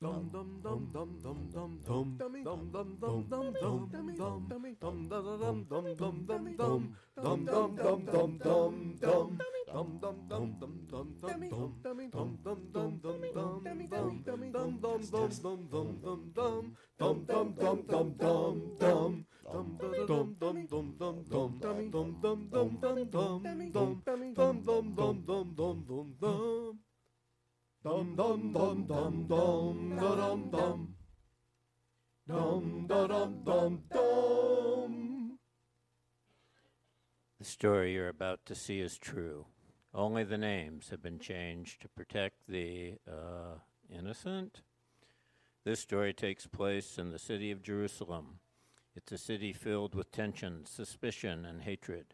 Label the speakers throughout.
Speaker 1: Dum dum dum dum dum da dum dum dum da dum dum dum.
Speaker 2: The story you're about to see is true. Only the names have been changed to protect the innocent. This story takes place in the city of Jerusalem. It's a city filled with tension, suspicion, and hatred.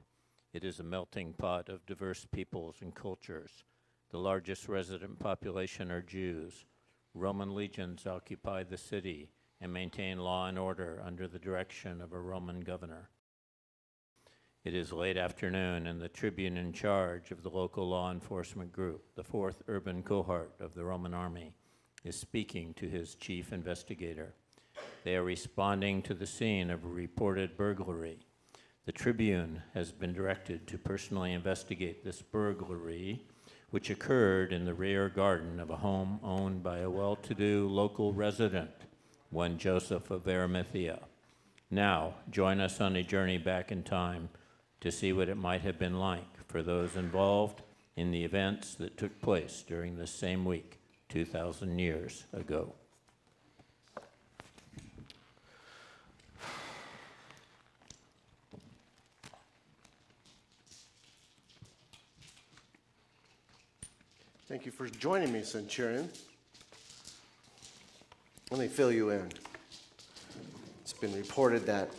Speaker 2: It is a melting pot of diverse peoples and cultures. The largest resident population are Jews. Roman legions occupy the city and maintain law and order under the direction of a Roman governor. It is late afternoon, and the tribune in charge of the local law enforcement group, the 4th Urban Cohort of the Roman Army, is speaking to his chief investigator. They are responding to the scene of a reported burglary. The tribune has been directed to personally investigate this burglary, which occurred in the rear garden of a home owned by a well-to-do local resident, one Joseph of Arimathea. Now, join us on a journey back in time to see what it might have been like for those involved in the events that took place during this same week, 2,000 years ago.
Speaker 3: Thank you for joining me, Centurion. Let me fill you in. It's been reported that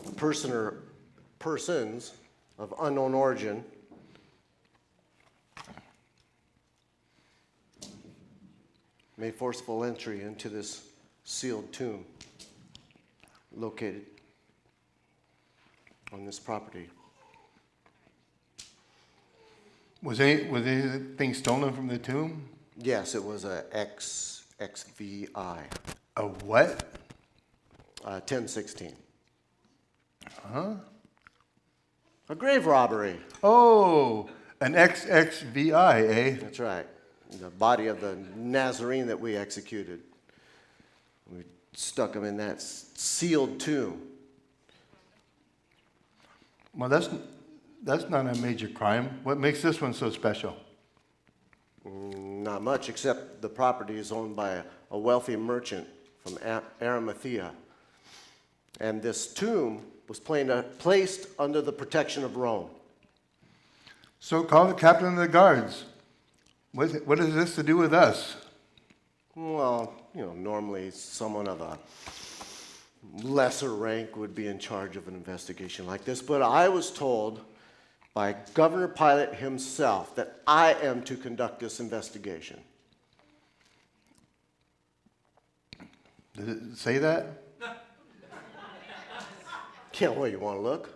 Speaker 3: a person or persons of unknown origin made forceful entry into this sealed tomb located on this property.
Speaker 4: Was anything stolen from the tomb?
Speaker 3: Yes, it was a XVI.
Speaker 4: A what?
Speaker 3: 1016.
Speaker 4: Huh?
Speaker 3: A grave robbery.
Speaker 4: Oh, an XXVI, eh?
Speaker 3: That's right. The body of the Nazarene that we executed. We stuck him in that sealed tomb.
Speaker 4: Well, that's not a major crime. What makes this one so special?
Speaker 3: Not much, except the property is owned by a wealthy merchant from Arimathea. And this tomb was placed under the protection of Rome.
Speaker 4: So call the captain of the guards. What has this to do with us?
Speaker 3: Well, normally someone of a lesser rank would be in charge of an investigation like this, but I was told by Governor Pilate himself that I am to conduct this investigation.
Speaker 4: Did it say that?
Speaker 3: Yeah, well, you want to look?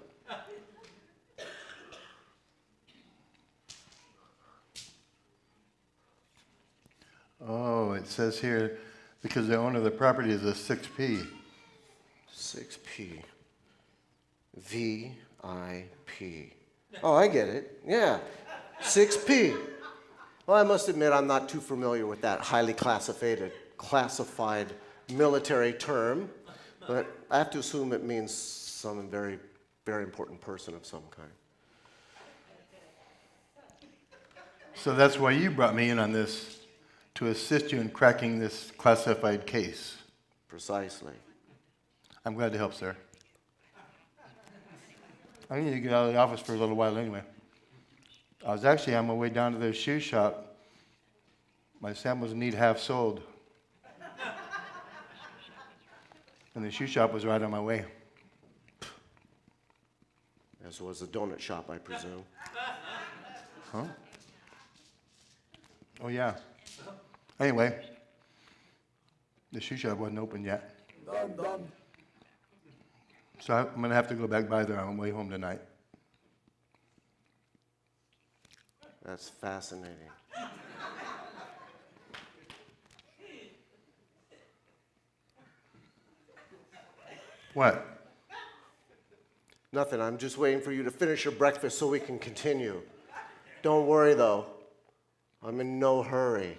Speaker 4: Oh, it says here, because the owner of the property is a 6P.
Speaker 3: 6P. VIP. Oh, I get it. Yeah, 6P. Well, I must admit I'm not too familiar with that highly classified military term, but I have to assume it means some very, very important person of some kind.
Speaker 4: So that's why you brought me in on this, to assist you in cracking this classified case.
Speaker 3: Precisely.
Speaker 4: I'm glad to help, sir. I need to get out of the office for a little while anyway. I was actually on my way down to the shoe shop. My samples need half sold. And the shoe shop was right on my way.
Speaker 3: As was the donut shop, I presume.
Speaker 4: Huh? Oh, yeah. Anyway, the shoe shop wasn't open yet. So I'm going to have to go back by there on my way home tonight.
Speaker 3: That's fascinating.
Speaker 4: What?
Speaker 3: Nothing. I'm just waiting for you to finish your breakfast so we can continue. Don't worry, though. I'm in no hurry.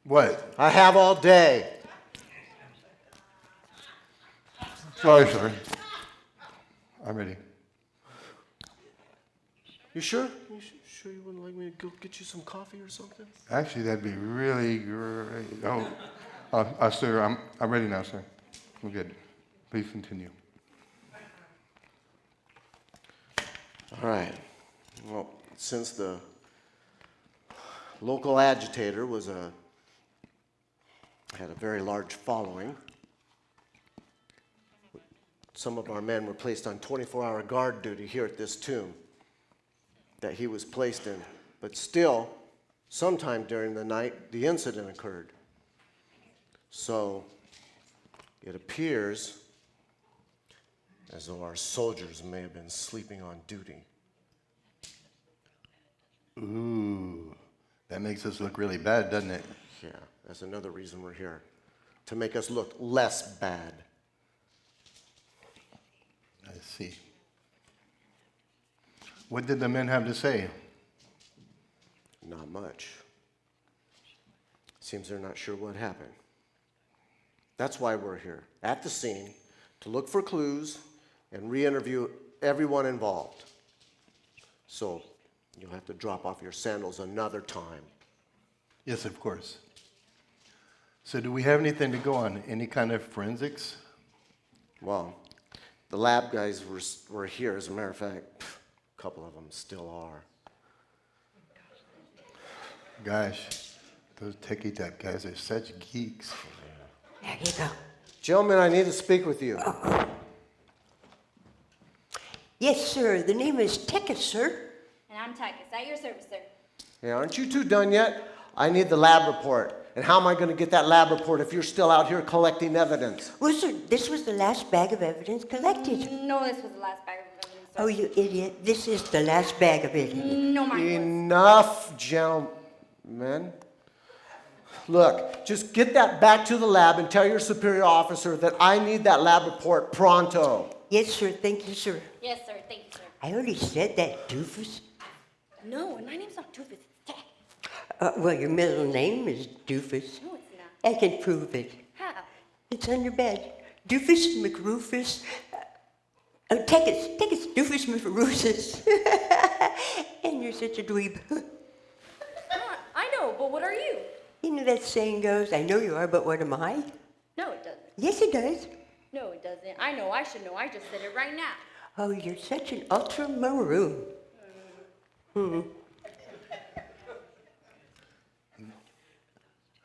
Speaker 4: What?
Speaker 3: I have all day.
Speaker 4: Sorry, sir. I'm ready.
Speaker 3: You sure? Sure you wouldn't like me to go get you some coffee or something?
Speaker 4: Actually, that'd be really great. Oh, sir, I'm ready now, sir. I'm good. Please continue.
Speaker 3: All right. Well, since the local agitator had a very large following, some of our men were placed on 24-hour guard duty here at this tomb that he was placed in. But still, sometime during the night, the incident occurred. So it appears as though our soldiers may have been sleeping on duty.
Speaker 4: Ooh, that makes us look really bad, doesn't it?
Speaker 3: Yeah, that's another reason we're here, to make us look less bad.
Speaker 4: I see. What did the men have to say?
Speaker 3: Not much. Seems they're not sure what happened. That's why we're here, at the scene, to look for clues and re-interview everyone involved. So you'll have to drop off your sandals another time.
Speaker 4: Yes, of course. So do we have anything to go on? Any kind of forensics?
Speaker 3: Well, the lab guys were here, as a matter of fact. A couple of them still are.
Speaker 4: Gosh, those techie type guys are such geeks.
Speaker 5: There you go.
Speaker 3: Gentlemen, I need to speak with you.
Speaker 5: Yes, sir. The name is Tekis, sir.
Speaker 6: And I'm Tychus, at your service, sir.
Speaker 3: Hey, aren't you two done yet? I need the lab report. And how am I going to get that lab report if you're still out here collecting evidence?
Speaker 5: Well, sir, this was the last bag of evidence collected.
Speaker 6: No, this was the last bag of evidence, sir.
Speaker 5: Oh, you idiot. This is the last bag of evidence.
Speaker 6: No, mine was.
Speaker 3: Enough, gentlemen. Look, just get that back to the lab and tell your superior officer that I need that lab report pronto.
Speaker 5: Yes, sir. Thank you, sir.
Speaker 6: Yes, sir, thank you, sir.
Speaker 5: I already said that, doofus.
Speaker 6: No, my name's not Doofus, it's Tech.
Speaker 5: Well, your middle name is doofus.
Speaker 6: No, it's not.
Speaker 5: I can prove it.
Speaker 6: How?
Speaker 5: It's on your bed. Doofus McRufus. Tekis, Doofus McRufus. And you're such a dweeb.
Speaker 6: I know, but what are you?
Speaker 5: You know that saying goes, I know you are, but what am I?
Speaker 6: No, it doesn't.
Speaker 5: Yes, it does.
Speaker 6: No, it doesn't. I know, I should know. I just said it right now.
Speaker 5: Oh, you're such an ultra-maroon.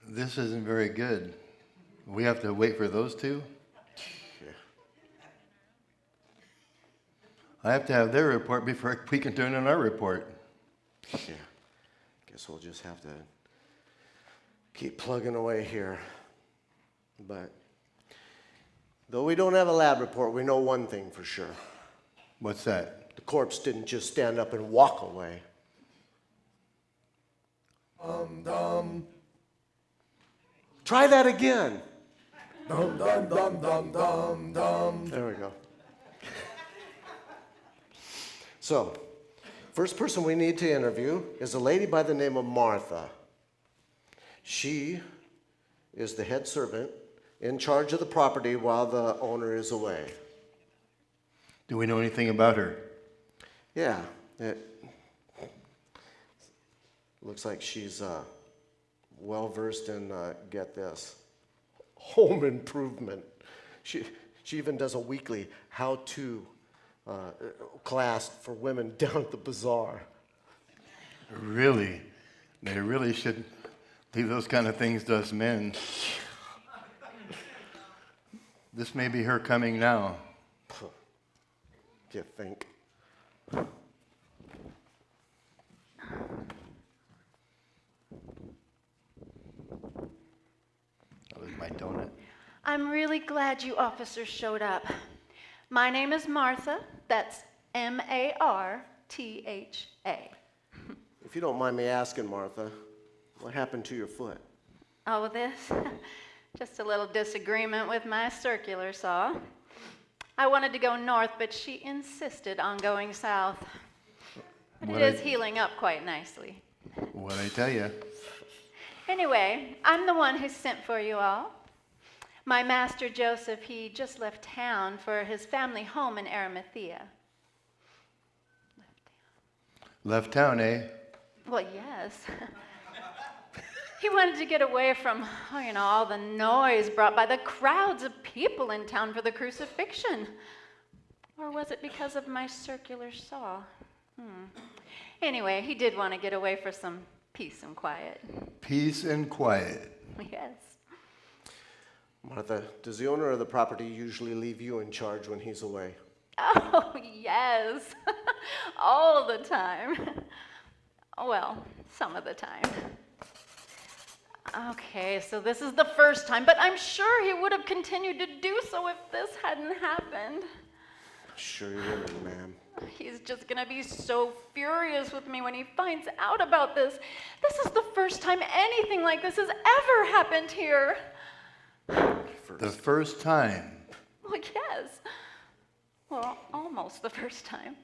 Speaker 4: This isn't very good. We have to wait for those two?
Speaker 3: Yeah.
Speaker 4: I have to have their report before we can turn in our report.
Speaker 3: Yeah. Guess we'll just have to keep plugging away here. But though we don't have a lab report, we know one thing for sure.
Speaker 4: What's that?
Speaker 3: The corpse didn't just stand up and walk away. Try that again.
Speaker 1: Dum dum dum dum dum dum.
Speaker 3: There we go. So, first person we need to interview is a lady by the name of Martha. She is the head servant in charge of the property while the owner is away.
Speaker 4: Do we know anything about her?
Speaker 3: Yeah, it looks like she's well versed in, get this, home improvement. She even does a weekly how-to class for women down at the bazaar.
Speaker 4: Really? They really should leave those kind of things to us men. This may be her coming now.
Speaker 3: You think?
Speaker 4: That was my donut.
Speaker 7: I'm really glad you officers showed up. My name is Martha. That's Martha.
Speaker 3: If you don't mind me asking, Martha, what happened to your foot?
Speaker 7: Oh, this? Just a little disagreement with my circular saw. I wanted to go north, but she insisted on going south. But it is healing up quite nicely.
Speaker 4: What'd I tell you?
Speaker 7: Anyway, I'm the one who sent for you all. My master Joseph, he just left town for his family home in Arimathea.
Speaker 4: Left town, eh?
Speaker 7: Well, yes. He wanted to get away from, all the noise brought by the crowds of people in town for the crucifixion. Or was it because of my circular saw? Anyway, he did want to get away for some peace and quiet.
Speaker 4: Peace and quiet.
Speaker 7: Yes.
Speaker 3: Martha, does the owner of the property usually leave you in charge when he's away?
Speaker 7: Oh, yes. All the time. Well, some of the time. Okay, so this is the first time, but I'm sure he would have continued to do so if this hadn't happened.
Speaker 3: Sure you wouldn't, ma'am.
Speaker 7: He's just gonna be so furious with me when he finds out about this. This is the first time anything like this has ever happened here.
Speaker 4: The first time.
Speaker 7: Well, yes. Well, almost the first time.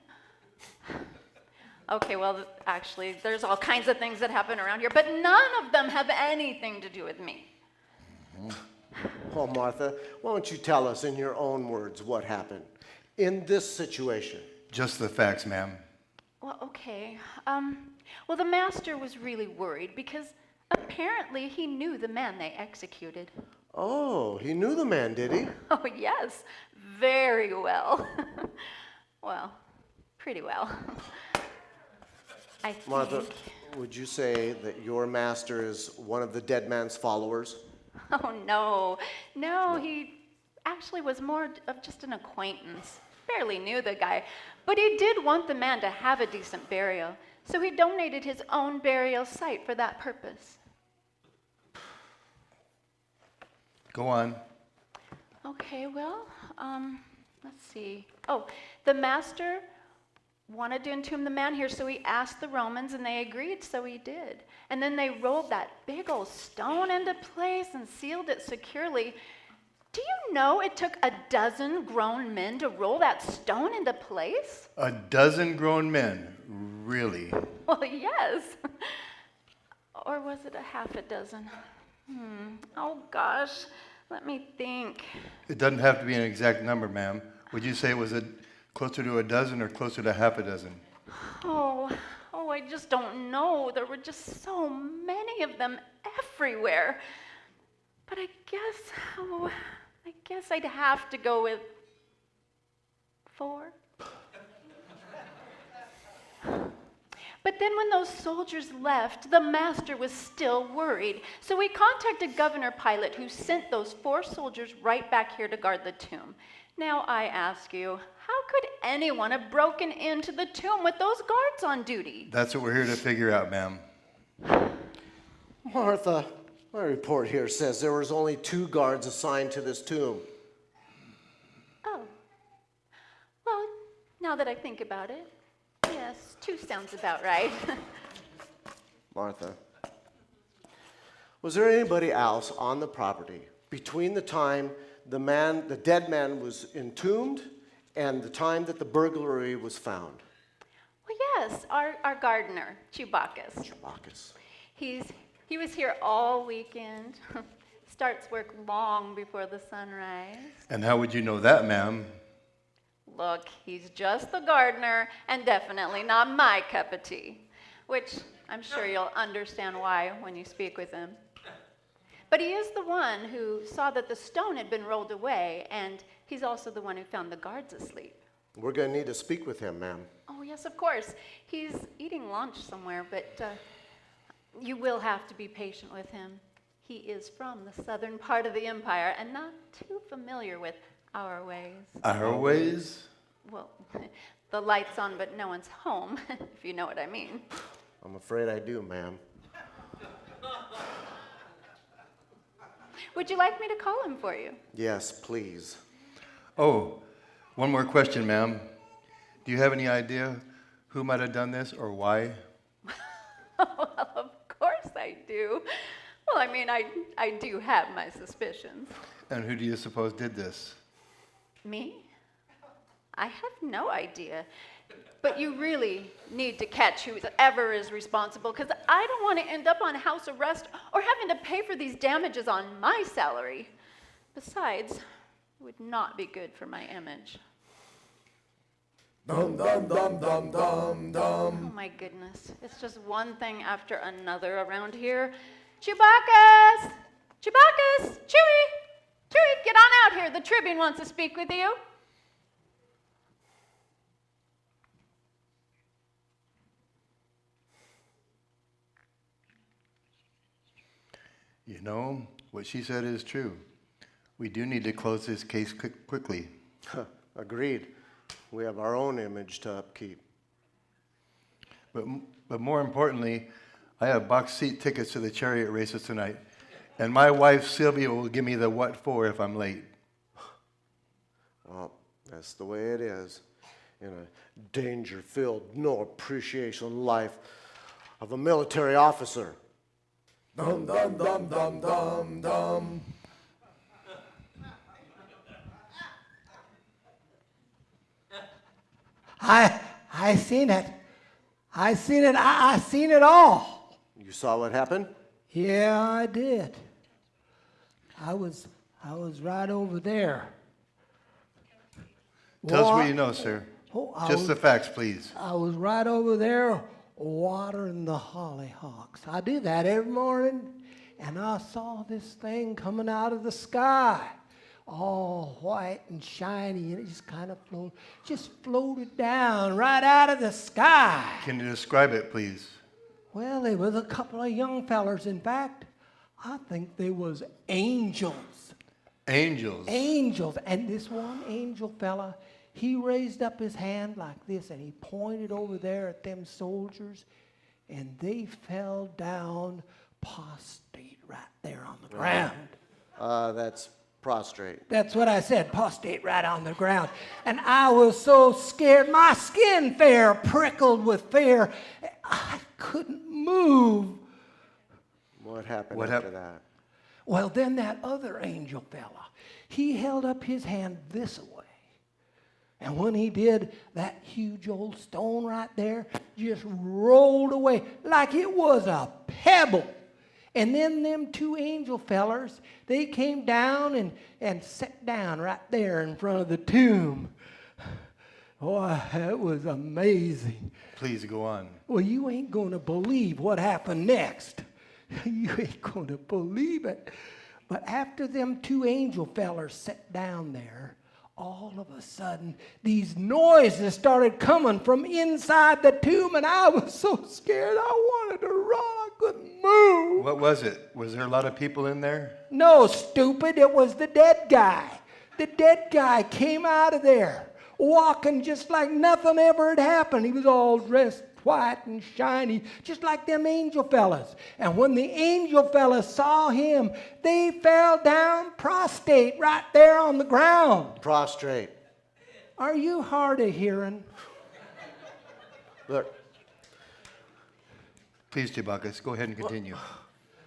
Speaker 7: Okay, well, actually, there's all kinds of things that happen around here, but none of them have anything to do with me.
Speaker 3: Well, Martha, why don't you tell us in your own words what happened in this situation?
Speaker 4: Just the facts, ma'am.
Speaker 7: Well, okay. Well, the master was really worried because apparently he knew the man they executed.
Speaker 3: Oh, he knew the man, did he?
Speaker 7: Oh, yes, very well. Well, pretty well. I think.
Speaker 3: Martha, would you say that your master is one of the dead man's followers?
Speaker 7: Oh, no. No, he actually was more of just an acquaintance. Barely knew the guy. But he did want the man to have a decent burial, so he donated his own burial site for that purpose.
Speaker 4: Go on.
Speaker 7: Okay, well, let's see. Oh, the master wanted to entomb the man here, so he asked the Romans, and they agreed, so he did. And then they rolled that big old stone into place and sealed it securely. Do you know it took 12 grown men to roll that stone into place?
Speaker 4: 12 grown men, really?
Speaker 7: Well, yes. Or was it a half a dozen? Oh, gosh. Let me think.
Speaker 4: It doesn't have to be an exact number, ma'am. Would you say it was closer to a dozen or closer to half a dozen?
Speaker 7: Oh, I just don't know. There were just so many of them everywhere. But I guess I'd have to go with 4. But then when those soldiers left, the master was still worried. So he contacted Governor Pilate, who sent those 4 soldiers right back here to guard the tomb. Now I ask you, how could anyone have broken into the tomb with those guards on duty?
Speaker 4: That's what we're here to figure out, ma'am.
Speaker 3: Martha, my report here says there was only 2 guards assigned to this tomb.
Speaker 7: Oh. Well, now that I think about it, yes, 2 sounds about right.
Speaker 3: Martha, was there anybody else on the property between the time the dead man was entombed and the time that the burglary was found?
Speaker 7: Well, yes, our gardener, Chewbacca's.
Speaker 3: Chewbacca's.
Speaker 7: He was here all weekend. Starts work long before the sunrise.
Speaker 4: And how would you know that, ma'am?
Speaker 7: Look, he's just the gardener and definitely not my cup of tea, which I'm sure you'll understand why when you speak with him. But he is the one who saw that the stone had been rolled away, and he's also the one who found the guards asleep.
Speaker 3: We're going to need to speak with him, ma'am.
Speaker 7: Oh, yes, of course. He's eating lunch somewhere, but you will have to be patient with him. He is from the southern part of the empire and not too familiar with our ways.
Speaker 4: Our ways?
Speaker 7: Well, the light's on, but no one's home, if you know what I mean.
Speaker 3: I'm afraid I do, ma'am.
Speaker 7: Would you like me to call him for you?
Speaker 3: Yes, please.
Speaker 4: Oh, one more question, ma'am. Do you have any idea who might have done this or why?
Speaker 7: Well, of course I do. Well, I mean, I do have my suspicions.
Speaker 4: And who do you suppose did this?
Speaker 7: Me? I have no idea. But you really need to catch whoever is responsible, because I don't want to end up on house arrest or having to pay for these damages on my salary. Besides, it would not be good for my image.
Speaker 1: Dum dum dum dum dum dum.
Speaker 7: Oh my goodness, it's just one thing after another around here. Chewbacca's! Chewbacca's! Chewie! Chewie, get on out here. The Tribune wants to speak with you.
Speaker 4: You know, what she said is true. We do need to close this case quickly.
Speaker 3: Agreed. We have our own image to upkeep.
Speaker 4: But more importantly, I have box seat tickets to the chariot races tonight. And my wife, Sylvia, will give me the what for if I'm late.
Speaker 3: Well, that's the way it is. In a danger-filled, no appreciation life of a military officer.
Speaker 1: Dum dum dum dum dum dum.
Speaker 8: I seen it. I seen it. I seen it all.
Speaker 3: You saw what happened?
Speaker 8: Yeah, I did. I was right over there.
Speaker 4: Tell us what you know, sir. Just the facts, please.
Speaker 8: I was right over there watering the hollyhocks. I do that every morning, and I saw this thing coming out of the sky, all white and shiny, and it just kind of floated down right out of the sky.
Speaker 4: Can you describe it, please?
Speaker 8: Well, there was a couple of young fellers. In fact, I think they was angels.
Speaker 4: Angels.
Speaker 8: Angels. And this one angel fella, he raised up his hand like this, and he pointed over there at them soldiers, and they fell down prostrate right there on the ground.
Speaker 3: That's prostrate.
Speaker 8: That's what I said, prostrate right on the ground. And I was so scared, my skin fair prickled with fear. I couldn't move.
Speaker 3: What happened after that?
Speaker 8: Well, then that other angel fella, he held up his hand this way. And when he did, that huge old stone right there just rolled away like it was a pebble. And then them two angel fellers, they came down and sat down right there in front of the tomb. Boy, it was amazing.
Speaker 4: Please go on.
Speaker 8: Well, you ain't going to believe what happened next. You ain't going to believe it. But after them two angel fellers sat down there, all of a sudden, these noises started coming from inside the tomb, and I was so scared I wanted to run. I couldn't move.
Speaker 4: What was it? Was there a lot of people in there?
Speaker 8: No, stupid. It was the dead guy. The dead guy came out of there, walking just like nothing ever had happened. He was all dressed white and shiny, just like them angel fellas. And when the angel fellas saw him, they fell down prostrate right there on the ground.
Speaker 3: Prostrate.
Speaker 8: Are you hard of hearing?
Speaker 3: Look,
Speaker 4: Please, Chewbacca, go ahead and continue.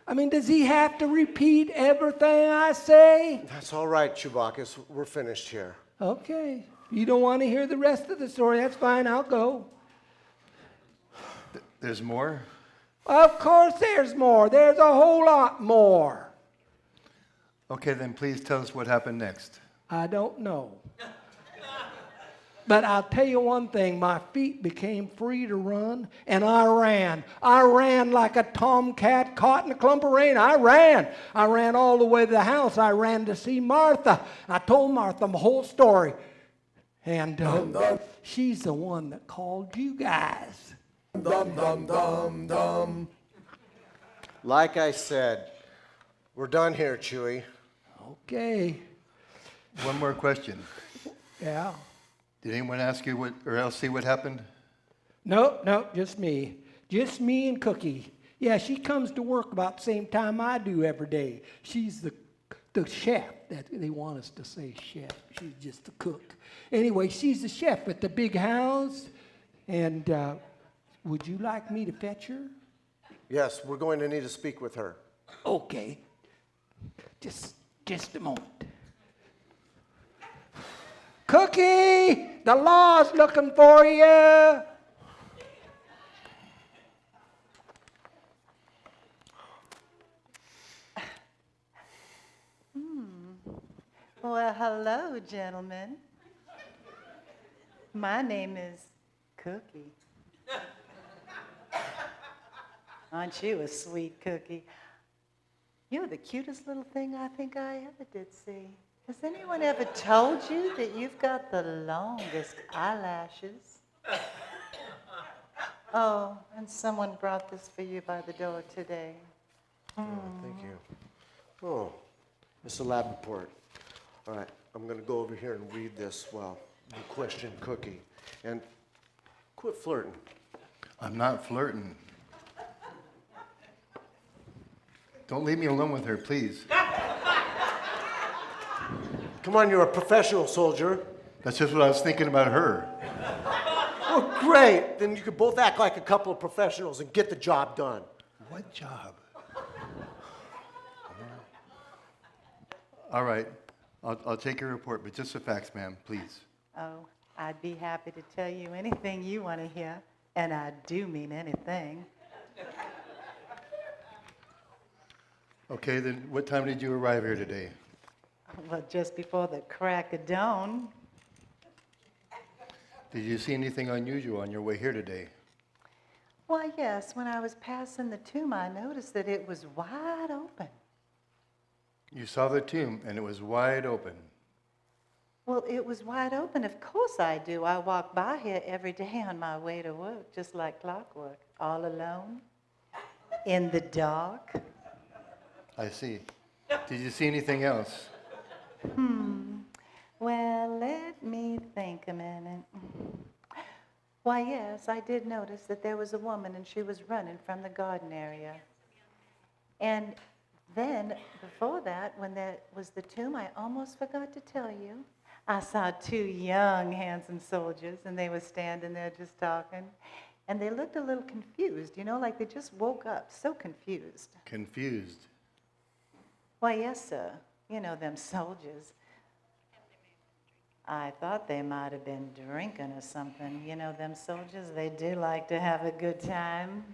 Speaker 8: I mean, does he have to repeat everything I say?
Speaker 3: that's all right, Chewbacca. We're finished here.
Speaker 8: Okay. You don't want to hear the rest of the story, that's fine, I'll go.
Speaker 4: There's more?
Speaker 8: Of course there's more. There's a whole lot more.
Speaker 4: Okay, then please tell us what happened next.
Speaker 8: I don't know. But I'll tell you one thing, my feet became free to run, and I ran. I ran like a tomcat caught in a clump of rain. I ran. I ran all the way to the house. I ran to see Martha. I told Martha the whole story. And she's the one that called you guys.
Speaker 1: Dum dum dum dum.
Speaker 3: Like I said, we're done here, Chewie.
Speaker 8: Okay.
Speaker 4: One more question.
Speaker 8: Yeah.
Speaker 4: Did anyone ask you what, or else see what happened?
Speaker 8: No, just me. Just me and Cookie. Yeah, she comes to work about the same time I do every day. She's the chef. They want us to say chef. She's just the cook. Anyway, she's the chef at the big house. And would you like me to fetch her?
Speaker 3: Yes, we're going to need to speak with her.
Speaker 8: Okay. Just a moment. Cookie, the law's looking for you.
Speaker 9: Well, hello, gentlemen. My name is Cookie. Aren't you a sweet cookie? You're the cutest little thing I think I ever did see. Has anyone ever told you that you've got the longest eyelashes? Oh, and someone brought this for you by the door today.
Speaker 3: Thank you. Oh, it's a lab report. All right, I'm going to go over here and read this while you question Cookie. And quit flirting.
Speaker 4: I'm not flirting. Don't leave me alone with her, please.
Speaker 3: Come on, you're a professional soldier.
Speaker 4: That's just what I was thinking about her.
Speaker 3: Oh, great. Then you could both act like a couple of professionals and get the job done.
Speaker 4: What job? All right, I'll take your report, but just the facts, ma'am, please.
Speaker 9: Oh, I'd be happy to tell you anything you want to hear, and I do mean anything.
Speaker 4: Okay, then what time did you arrive here today?
Speaker 9: Well, just before the crack of dawn.
Speaker 4: Did you see anything unusual on your way here today?
Speaker 9: Why, yes, when I was passing the tomb, I noticed that it was wide open.
Speaker 4: You saw the tomb, and it was wide open.
Speaker 9: Well, it was wide open. Of course I do. I walk by here every day on my way to work, just like clockwork, all alone, in the dark.
Speaker 4: I see. Did you see anything else?
Speaker 9: Well, let me think a minute. Why, yes, I did notice that there was a woman and she was running from the garden area. And then, before that, when there was the tomb, I almost forgot to tell you, I saw two young, handsome soldiers, and they were standing there just talking. And they looked a little confused, you know, like they just woke up, so confused.
Speaker 4: Confused.
Speaker 9: Why, yes, sir. You know, them soldiers. I thought they might have been drinking or something. You know, them soldiers, they do like to have a good time.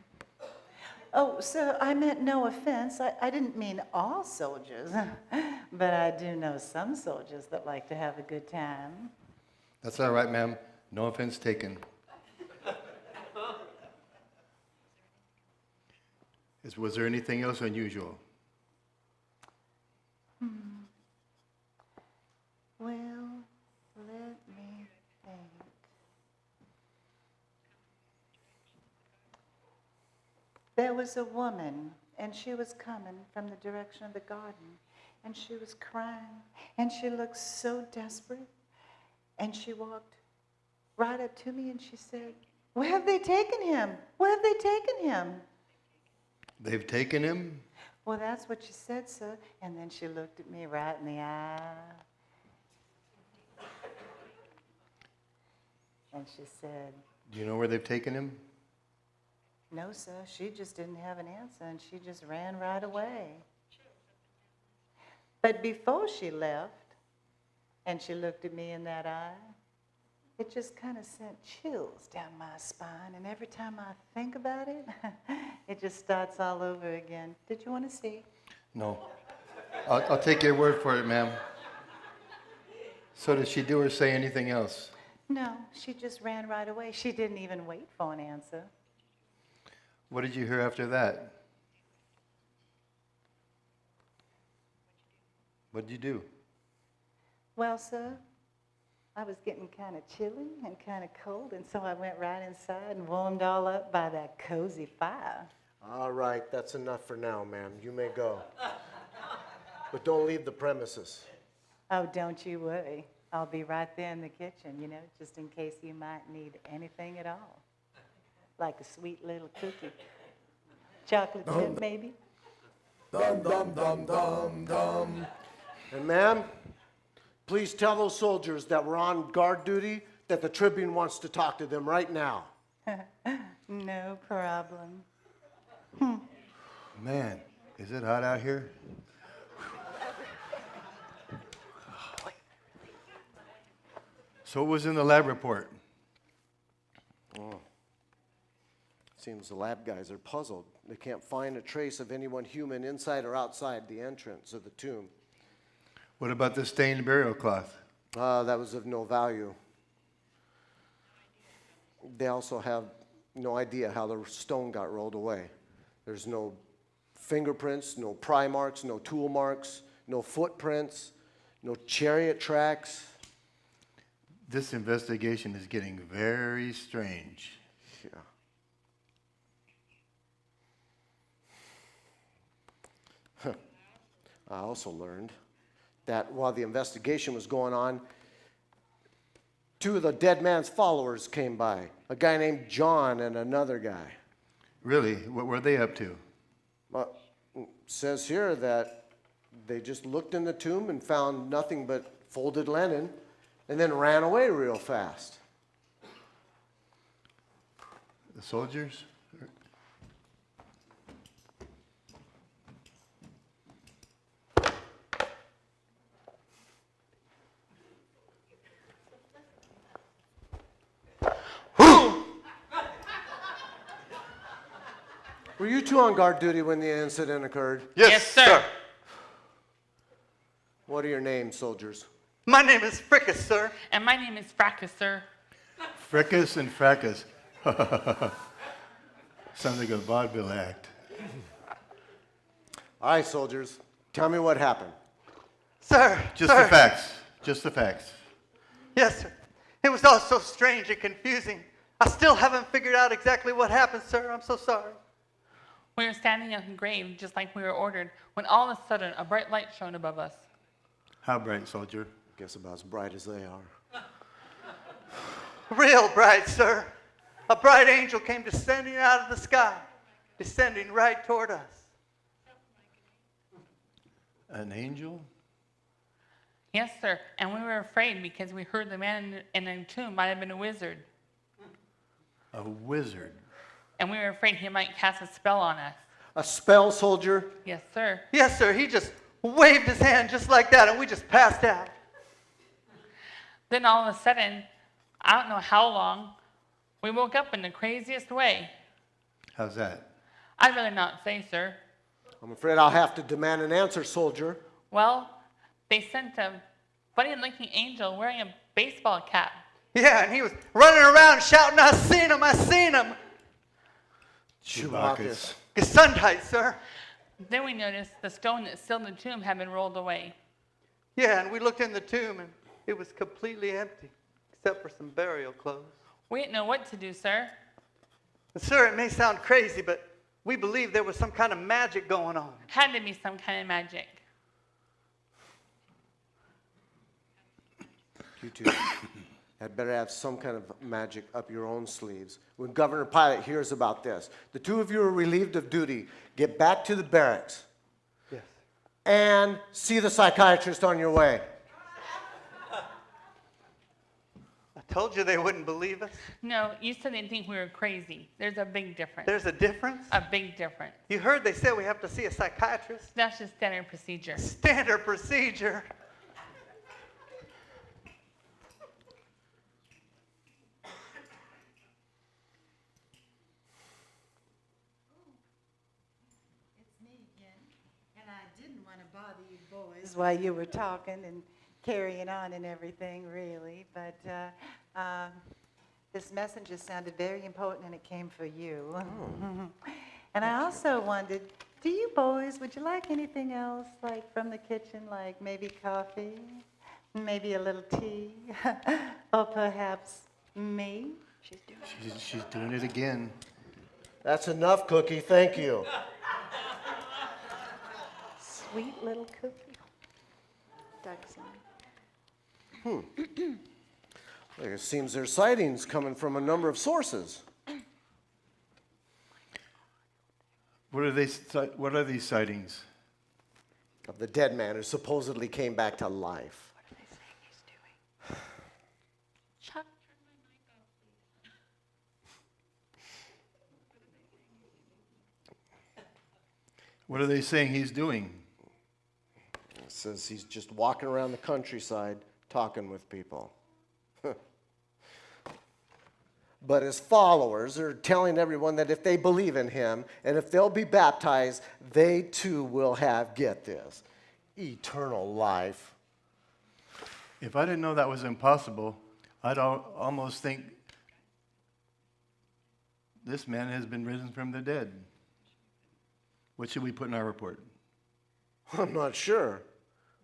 Speaker 9: Oh, sir, I meant no offense. I didn't mean all soldiers. But I do know some soldiers that like to have a good time.
Speaker 4: That's all right, ma'am. No offense taken. Was there anything else unusual?
Speaker 9: Well, let me think. There was a woman, and she was coming from the direction of the garden, and she was crying, and she looked so desperate, and she walked right up to me, and she said, "Where have they taken him? Where have they taken him?"
Speaker 4: They've taken him?
Speaker 9: Well, that's what she said, sir, and then she looked at me right in the eye. And she said,
Speaker 4: Do you know where they've taken him?
Speaker 9: "No, sir, she just didn't have an answer, and she just ran right away." But before she left, and she looked at me in that eye, it just kind of sent chills down my spine, and every time I think about it, it just starts all over again. Did you want to see?
Speaker 4: No. I'll take your word for it, ma'am. So did she do or say anything else?
Speaker 9: No, she just ran right away. She didn't even wait for an answer.
Speaker 4: What did you hear after that? What did you do?
Speaker 9: Well, sir, I was getting kind of chilly and kind of cold, and so I went right inside and warmed all up by that cozy fire.
Speaker 3: All right, that's enough for now, ma'am. You may go. But don't leave the premises.
Speaker 9: Oh, don't you worry. I'll be right there in the kitchen, you know, just in case you might need anything at all. Like a sweet little cookie. Chocolate chip, maybe?
Speaker 1: Dum dum dum dum dum.
Speaker 3: And ma'am, please tell those soldiers that were on guard duty that the Tribune wants to talk to them right now.
Speaker 9: No problem.
Speaker 4: Man, is Is it hot out here? So what was in the lab report?
Speaker 3: Seems the lab guys are puzzled. They can't find a trace of anyone human inside or outside the entrance of the tomb.
Speaker 4: What about the stained burial cloth?
Speaker 3: That was of no value. They also have no idea how the stone got rolled away. There's no fingerprints, no pry marks, no tool marks, no footprints, no chariot tracks.
Speaker 4: This investigation is getting very strange.
Speaker 3: Yeah. I also learned that while the investigation was going on, two of the dead man's followers came by, a guy named John and another guy.
Speaker 4: Really? What were they up to?
Speaker 3: It says here that they just looked in the tomb and found nothing but folded linen and then ran away real fast.
Speaker 4: The soldiers?
Speaker 3: Were you two on guard duty when the incident occurred?
Speaker 10: Yes, sir.
Speaker 3: What are your names, soldiers?
Speaker 10: My name is Frickus, sir. And my name is Frackus, sir.
Speaker 4: Frickus and fracas. Sounds like a vaudeville act.
Speaker 3: All right, soldiers, tell me what happened.
Speaker 10: Sir.
Speaker 4: Just the facts. Just the facts.
Speaker 10: Yes, sir. It was all so strange and confusing. I still haven't figured out exactly what happened, sir. I'm so sorry.
Speaker 11: We were standing on the grave just like we were ordered when all of a sudden a bright light shone above us.
Speaker 4: How bright, soldier?
Speaker 3: Guess about as bright as they are.
Speaker 10: Real bright, sir. A bright angel came descending out of the sky, descending right toward us.
Speaker 4: An angel?
Speaker 11: Yes, sir. And we were afraid because we heard the man in the tomb might have been a wizard.
Speaker 4: A wizard?
Speaker 11: And we were afraid he might cast a spell on us.
Speaker 3: A spell, soldier?
Speaker 11: Yes, sir.
Speaker 10: Yes, sir. He just waved his hand just like that, and we just passed out.
Speaker 11: Then all of a sudden, I don't know how long, we woke up in the craziest way.
Speaker 4: How's that?
Speaker 11: I'd rather not say, sir.
Speaker 3: I'm afraid I'll have to demand an answer, soldier.
Speaker 11: Well, they sent a funny-looking angel wearing a baseball cap.
Speaker 10: Yeah, and he was running around shouting, "I seen him! I seen him!"
Speaker 3: Chewbacca.
Speaker 10: Gesundheit, sir.
Speaker 11: Then we noticed the stone that sealed the tomb had been rolled away.
Speaker 10: Yeah, and we looked in the tomb, and it was completely empty, except for some burial clothes.
Speaker 11: We didn't know what to do, sir.
Speaker 10: And sir, it may sound crazy, but we believe there was some kind of magic going on.
Speaker 11: Had to be some kind of magic.
Speaker 3: You two had better have some kind of magic up your own sleeves. When Governor Pilate hears about this, the two of you are relieved of duty. Get back to the barracks.
Speaker 10: Yes.
Speaker 3: And see the psychiatrist on your way.
Speaker 10: I told you they wouldn't believe us.
Speaker 11: No, you said they think we were crazy. There's a big difference.
Speaker 10: There's a difference?
Speaker 11: A big difference.
Speaker 10: You heard they said we have to see a psychiatrist?
Speaker 11: That's just standard procedure.
Speaker 10: Standard procedure.
Speaker 9: While you were talking and carrying on and everything, really. But this messenger sounded very important, and it came for you. And I also wondered, do you boys, would you like anything else, like from the kitchen, like maybe coffee, maybe a little tea, or perhaps me?
Speaker 4: She's doing it again.
Speaker 3: That's enough, Cookie. Thank you.
Speaker 7: Sweet little cookie. Doug's on.
Speaker 3: It seems there's sightings coming from a number of sources.
Speaker 4: What are these sightings?
Speaker 3: Of the dead man who supposedly came back to life.
Speaker 7: What are they saying he's doing? Chuck.
Speaker 4: What are they saying he's doing?
Speaker 3: It says he's just walking around the countryside talking with people. But his followers are telling everyone that if they believe in him and if they'll be baptized, they too will have, get this, eternal life.
Speaker 4: If I didn't know that was impossible, I'd almost think this man has been risen from the dead. What should we put in our report?
Speaker 3: I'm not sure.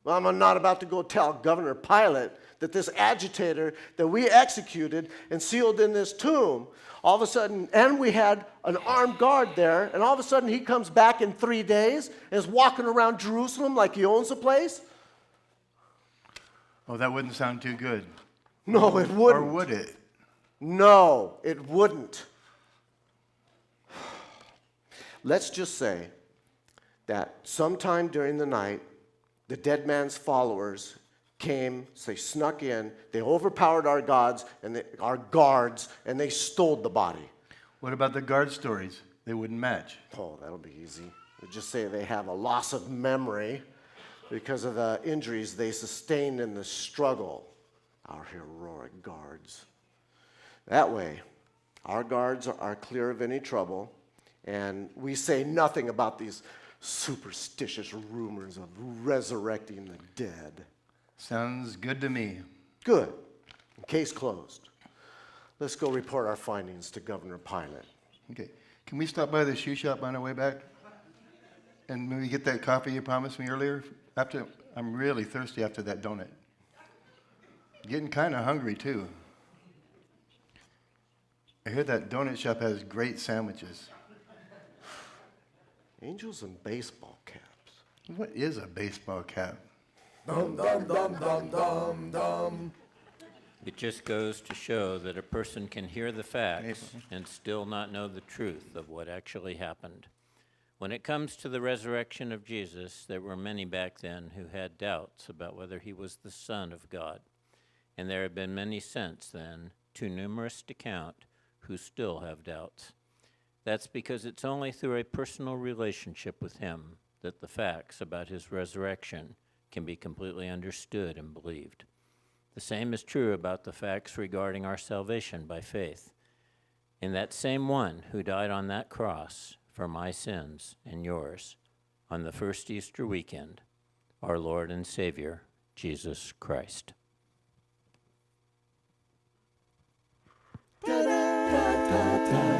Speaker 3: I'm not about to go tell Governor Pilate that this agitator that we executed and sealed in this tomb, all of a sudden, and we had an armed guard there, and all of a sudden he comes back in 3 days and is walking around Jerusalem like he owns the place?
Speaker 4: Oh, that wouldn't sound too good.
Speaker 3: No, it wouldn't.
Speaker 4: Or would it?
Speaker 3: No, it wouldn't. Let's just say that sometime during the night, the dead man's followers came, they snuck in, they overpowered our guards, and they stole the body.
Speaker 4: What about the guard stories? They wouldn't match.
Speaker 3: Oh, that'll be easy. They just say they have a loss of memory because of the injuries they sustained in the struggle. Our heroic guards. That way, our guards are clear of any trouble, and we say nothing about these superstitious rumors of resurrecting the dead.
Speaker 4: Sounds good to me.
Speaker 3: Good. Case closed. Let's go report our findings to Governor Pilate.
Speaker 4: Okay. Can we stop by the shoe shop on our way back? And maybe get that coffee you promised me earlier? I'm really thirsty after that donut. Getting kind of hungry, too. I hear that donut shop has great sandwiches.
Speaker 3: Angels and baseball caps.
Speaker 4: What is a baseball cap?
Speaker 1: Dum dum dum dum dum dum.
Speaker 2: It just goes to show that a person can hear the facts and still not know the truth of what actually happened. When it comes to the resurrection of Jesus, there were many back then who had doubts about whether he was the Son of God. And there have been many since then, too numerous to count, who still have doubts. That's because it's only through a personal relationship with him that the facts about his resurrection can be completely understood and believed. The same is true about the facts regarding our salvation by faith. In that same one who died on that cross for my sins and yours on the first Easter weekend, our Lord and Savior, Jesus Christ.
Speaker 1: Da da da da da.